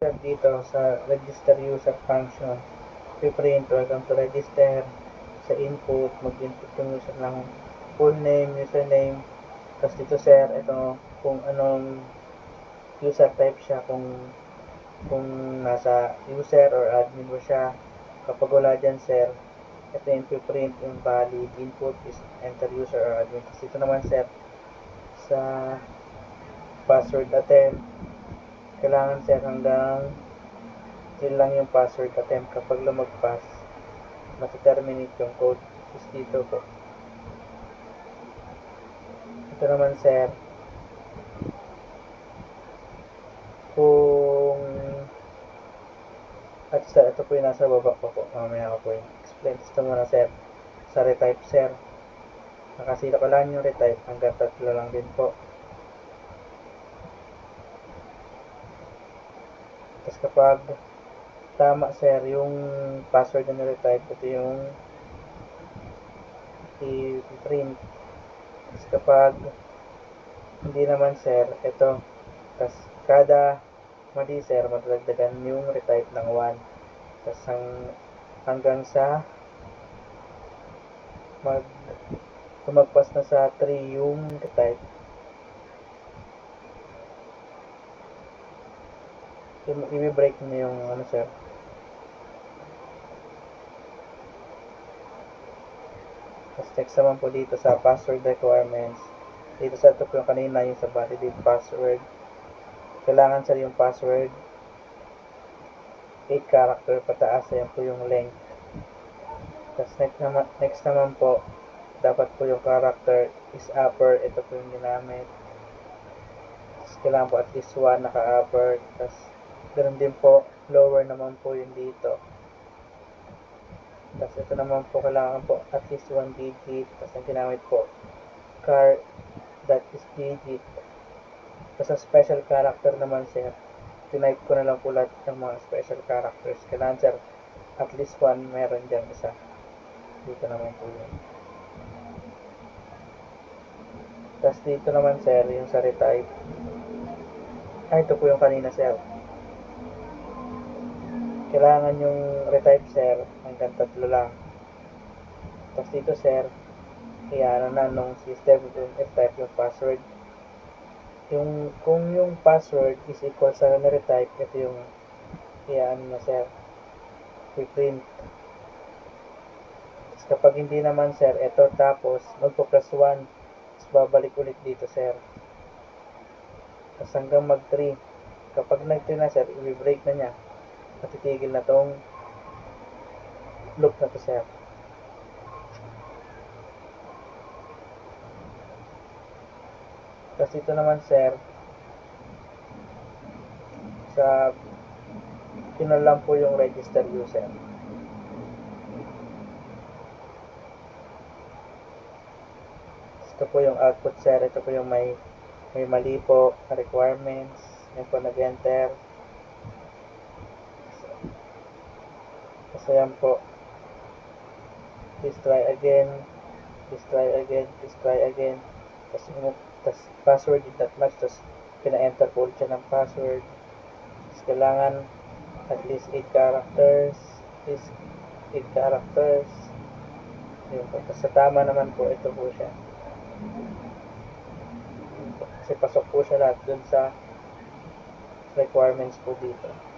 Dito sa register user function, piprint, welcome to register. Sa input, mag-input yung user ng full name, username. Tapos dito sir, ito kung anong user type siya, kung nasa user or admin mo siya. Kapag wala dyan sir, ito yung piprint, yung valid input is enter user or admin. Tapos dito naman sir, sa password attempt, kailangan sir hanggang yun lang yung password attempt. Kapag lumagpas, mati-terminate yung code. Is dito po. Ito naman sir, kung at sa ito po yung nasa baba po. Mamaya ko po yung explain. Ito muna sir, sa retype sir, nakasila ko lang yung retype, hanggang 3 lang din po. Tapos kapag tama sir yung password na retype, ito yung i-print. Tapos kapag hindi naman sir, ito. Tapos kada mali sir, madagdagan yung retype ng 1. Tapos hanggang sa tumagpas na sa 3 yung retype. I-break niyo yung ano sir. Tapos next naman po dito sa password requirements. Dito sa ito po yung kanina, yung sa validate password. Kailangan sir yung password 8 character pataas. Ayan po yung length. Tapos next naman po, dapat po yung character is upper. Ito po yung ginamit. Tapos kailangan po at least 1 naka-upper. Tapos ganoon din po, lower naman po yung dito. Tapos ito naman po, kailangan po at least 1 digit. Tapos ang ginamit po, char that is digit. Tapos sa special character naman sir, tinype ko na lang po lahat ng mga special characters. Kailangan sir, at least 1 meron dyan isa. Dito naman po yun. Tapos dito naman sir, yung sa retype. Ito po yung kanina sir. Kailangan yung retype sir, hanggang 3 lang. Tapos dito sir, iano na nung system kung type yung password. Kung yung password is equal sa retype, ito yung iano na sir, i-print. Tapos kapag hindi naman sir, ito tapos magpo plus 1. Tapos babalik ulit dito sir. Tapos hanggang mag 3. Kapag nag 3 na sir, i-break na niya. Matitigil na tong loop na to sir. Tapos ito naman sir, sa lang po yung register user. Ito po yung output sir. Ito po yung may mali po na requirements. Yan po nag-enter. Tapos ayan po, please try again, please try again, please try again. Tapos password did not match. Tapos pina-enter po ulit siya ng password. Tapos kailangan at least 8 characters. Please 8 characters. Yun po. Tapos sa tama naman po, ito po siya. Kasi pasok po siya lahat dun sa requirements po dito.